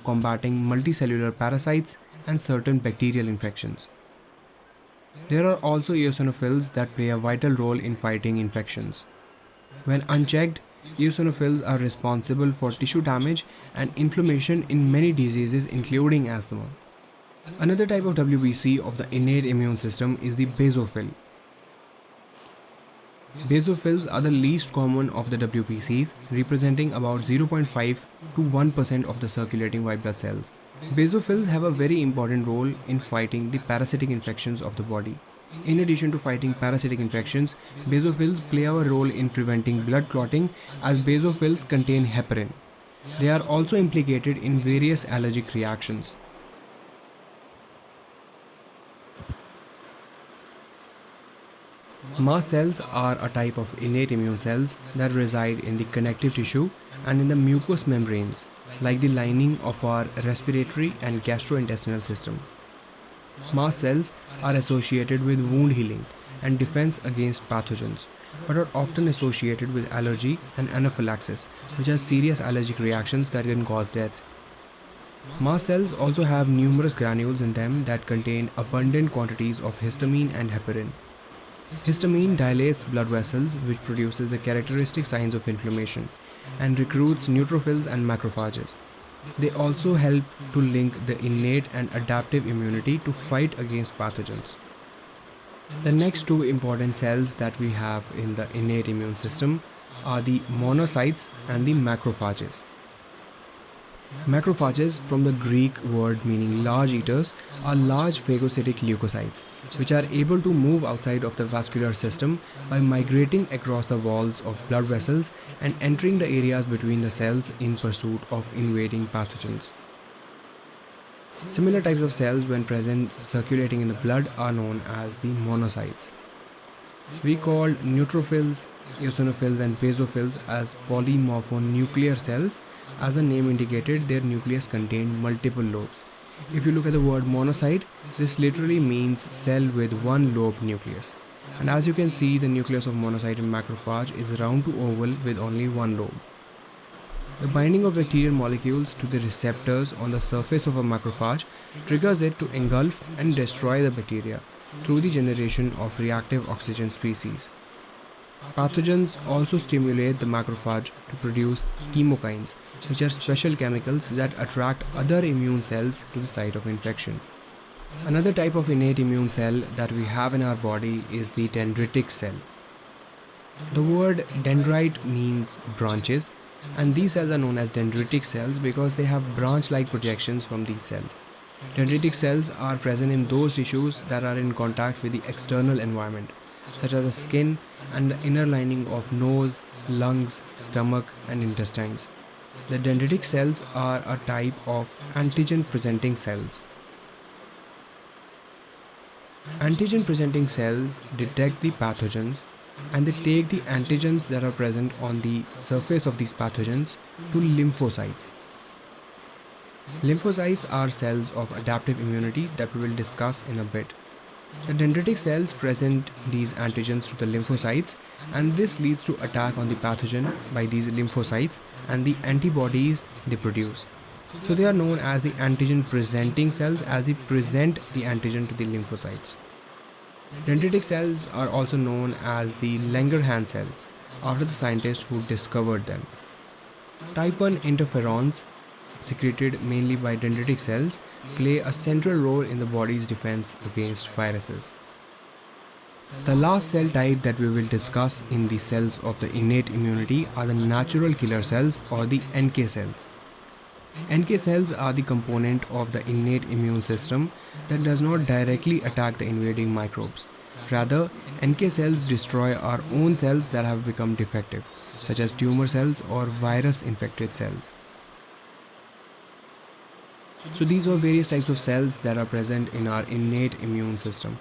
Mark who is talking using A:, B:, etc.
A: combating multicellular parasites and certain bacterial infections. There are also eosinophils that play a vital role in fighting infections. When unchecked, eosinophils are responsible for tissue damage and inflammation in many diseases including asthma. Another type of WBC of the innate immune system is the basophil. Basophils are the least common of the WBCs, representing about 0.5 to 1% of the circulating white blood cells. Basophils have a very important role in fighting the parasitic infections of the body. In addition to fighting parasitic infections, basophils play a role in preventing blood clotting as basophils contain heparin. They are also implicated in various allergic reactions. Mast cells are a type of innate immune cells that reside in the connective tissue and in the mucous membranes, like the lining of our respiratory and gastrointestinal system. Mast cells are associated with wound healing and defense against pathogens, but are often associated with allergy and anaphylaxis, which are serious allergic reactions that can cause death. Mast cells also have numerous granules in them that contain abundant quantities of histamine and heparin. Histamine dilates blood vessels, which produces the characteristic signs of inflammation, and recruits neutrophils and macrophages. They also help to link the innate and adaptive immunity to fight against pathogens. The next two important cells that we have in the innate immune system are the monocytes and the macrophages. Macrophages, from the Greek word meaning large eaters, are large phagocytic leukocytes, which are able to move outside of the vascular system by migrating across the walls of blood vessels and entering the areas between the cells in pursuit of invading pathogens. Similar types of cells, when present circulating in the blood, are known as the monocytes. We call neutrophils, eosinophils and basophils as polymorphonuclear cells. As the name indicated, their nucleus contained multiple lobes. If you look at the word monocyte, this literally means cell with one lobe nucleus. And as you can see, the nucleus of monocyte in macrophage is round to oval with only one lobe. The binding of bacterial molecules to the receptors on the surface of a macrophage triggers it to engulf and destroy the bacteria through the generation of reactive oxygen species. Pathogens also stimulate the macrophage to produce chemokines, which are special chemicals that attract other immune cells to the site of infection. Another type of innate immune cell that we have in our body is the dendritic cell. The word dendrite means branches, and these cells are known as dendritic cells because they have branch-like projections from these cells. Dendritic cells are present in those tissues that are in contact with the external environment, such as the skin and the inner lining of nose, lungs, stomach, and intestines. The dendritic cells are a type of antigen-presenting cells. Antigen-presenting cells detect the pathogens and they take the antigens that are present on the surface of these pathogens to lymphocytes. Lymphocytes are cells of adaptive immunity that we will discuss in a bit. The dendritic cells present these antigens to the lymphocytes, and this leads to attack on the pathogen by these lymphocytes and the antibodies they produce. So they are known as the antigen presenting cells as they present the antigen to the lymphocytes. Dendritic cells are also known as the Langerhans cells after the scientist who discovered them. Type 1 interferons, secreted mainly by dendritic cells, play a central role in the body's defense against viruses. The last cell type that we will discuss in the cells of the innate immunity are the natural killer cells, or the NK cells. NK cells are the component of the innate immune system that does not directly attack the invading microbes. Rather, NK cells destroy our own cells that have become defective, such as tumor cells or virus-infected cells. So these are various types of cells that are present in our innate immune system.